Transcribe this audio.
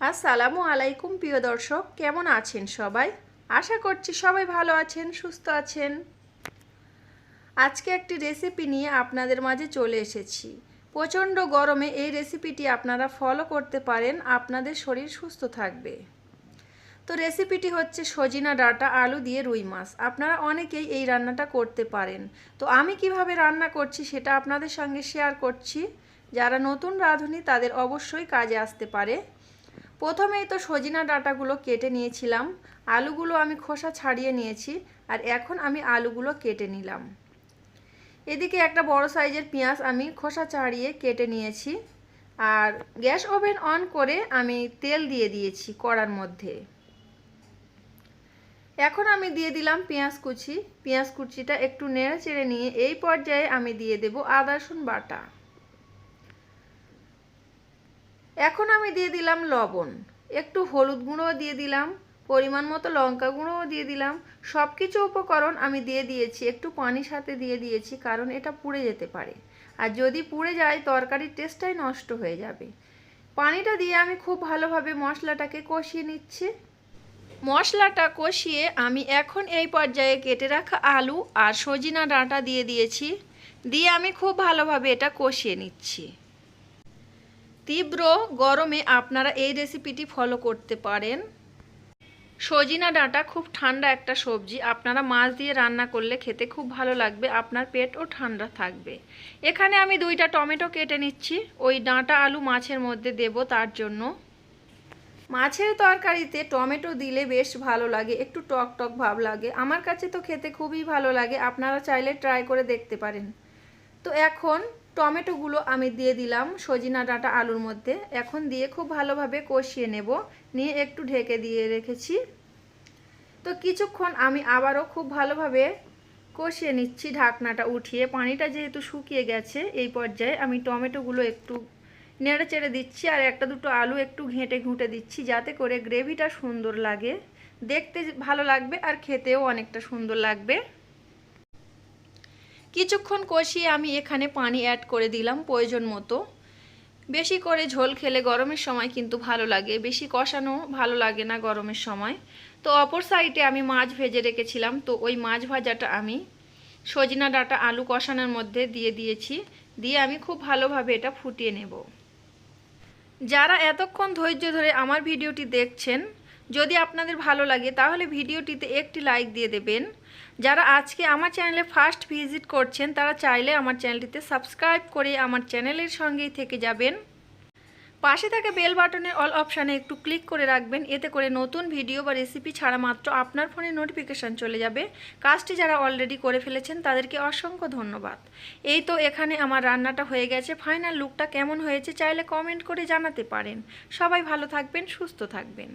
আসসালামু আলাইকুম প্রিয় দর্শক, কেমন আছেন সবাই? আশা করছি সবাই ভালো আছেন, সুস্থ আছেন। আজকে একটি রেসিপি নিয়ে আপনাদের মাঝে চলে এসেছি। প্রচণ্ড গরমে এই রেসিপিটি আপনারা ফলো করতে পারেন, আপনাদের শরীর সুস্থ থাকবে। তো রেসিপিটি হচ্ছে সজিনা ডাঁটা আলু দিয়ে রুই মাছ। আপনারা অনেকেই এই রান্নাটা করতে পারেন। তো আমি কিভাবে রান্না করছি সেটা আপনাদের সঙ্গে শেয়ার করছি। যারা নতুন রাঁধুনি তাদের অবশ্যই কাজে আসতে পারে। প্রথমেই তো সজিনা ডাঁটাগুলো কেটে নিয়েছিলাম, আলুগুলো আমি খোসা ছাড়িয়ে নিয়েছি, আর এখন আমি আলুগুলো কেটে নিলাম। এদিকে একটা বড় সাইজের পেঁয়াজ আমি খোসা ছাড়িয়ে কেটে নিয়েছি, আর গ্যাস ওভেন অন করে আমি তেল দিয়ে দিয়েছি কড়ার মধ্যে। এখন আমি দিয়ে দিলাম পেঁয়াজ কুচি। পেঁয়াজ কুচিটা একটু নেড়ে চেড়ে নিয়ে এই পর্যায়ে আমি দিয়ে দেব আদা রসুন বাটা। এখন আমি দিয়ে দিলাম লবণ, একটু হলুদ গুঁড়ো দিয়ে দিলাম, পরিমাণ মতো লঙ্কা গুঁড়োও দিয়ে দিলাম। সব কিছু উপকরণ আমি দিয়ে দিয়েছি, একটু পানির সাথে দিয়ে দিয়েছি, কারণ এটা পুড়ে যেতে পারে, আর যদি পুড়ে যায় তরকারির টেস্টটাই নষ্ট হয়ে যাবে। পানিটা দিয়ে আমি খুব ভালোভাবে মশলাটাকে কষিয়ে নিচ্ছি। মশলাটা কষিয়ে আমি এখন এই পর্যায়ে কেটে রাখা আলু আর সজিনা ডাঁটা দিয়ে দিয়েছি, দিয়ে আমি খুব ভালোভাবে এটা কষিয়ে নিচ্ছি। তীব্র গরমে আপনারা এই রেসিপিটি ফলো করতে পারেন। সজিনা ডাঁটা খুব ঠান্ডা একটা সবজি, আপনারা মাছ দিয়ে রান্না করলে খেতে খুব ভালো লাগবে, আপনার পেটও ঠান্ডা থাকবে। এখানে আমি 2টা টমেটো কেটে নিচ্ছি, ওই ডাঁটা আলু মাছের মধ্যে দেব তার জন্য। মাছের তরকারিতে টমেটো দিলে বেশ ভালো লাগে, একটু টক টক ভাব লাগে। আমার কাছে তো খেতে খুবই ভালো লাগে, আপনারা চাইলে ট্রাই করে দেখতে পারেন। তো এখন টমেটোগুলো আমি দিয়ে দিলাম সজিনা ডাঁটা আলুর মধ্যে। এখন দিয়ে খুব ভালোভাবে কষিয়ে নেব, নিয়ে একটু ঢেকে দিয়ে রেখেছি। তো কিছুক্ষণ আমি আবারও খুব ভালোভাবে কষিয়ে নিচ্ছি, ঢাকনাটা উঠিয়ে। পানিটা যেহেতু শুকিয়ে গেছে, এই পর্যায়ে আমি টমেটোগুলো একটু নেড়ে চেড়ে দিচ্ছি, আর 1-2 আলু একটু ঘেঁটে ঘুঁটে দিচ্ছি, যাতে করে গ্রেভিটা সুন্দর লাগে, দেখতে ভালো লাগবে আর খেতেও অনেকটা সুন্দর লাগবে। কিছুক্ষণ কষিয়ে আমি এখানে পানি অ্যাড করে দিলাম প্রয়োজন মতো। বেশি করে ঝোল খেলে গরমের সময় কিন্তু ভালো লাগে, বেশি কষানো ভালো লাগে না গরমের সময়। তো অপর সাইডে আমি মাছ ভেজে রেখেছিলাম, তো ওই মাছ ভাজাটা আমি সজিনা ডাঁটা আলু কষানোর মধ্যে দিয়ে দিয়েছি, দিয়ে আমি খুব ভালোভাবে এটা ফুটিয়ে নেব। যারা এতক্ষণ ধৈর্য ধরে আমার ভিডিওটি দেখছেন, যদি আপনাদের ভালো লাগে তাহলে ভিডিওটিতে একটি লাইক দিয়ে দেবেন। যারা আজকে আমার চ্যানেলে ফার্স্ট ভিজিট করছেন, তারা চাইলে আমার চ্যানেলটিতে সাবস্ক্রাইব করে আমার চ্যানেলের সঙ্গেই থেকে যাবেন। পাশে থাকা বেল বাটনের অল অপশানে একটু ক্লিক করে রাখবেন, এতে করে নতুন ভিডিও বা রেসিপি ছাড়া মাত্র আপনার ফোনে নোটিফিকেশান চলে যাবে। কাজটি যারা অলরেডি করে ফেলেছেন তাদেরকে অসংখ্য ধন্যবাদ। এই তো এখানে আমার রান্নাটা হয়ে গেছে। ফাইনাল লুকটা কেমন হয়েছে চাইলে কমেন্ট করে জানাতে পারেন। সবাই ভালো থাকবেন, সুস্থ থাকবেন।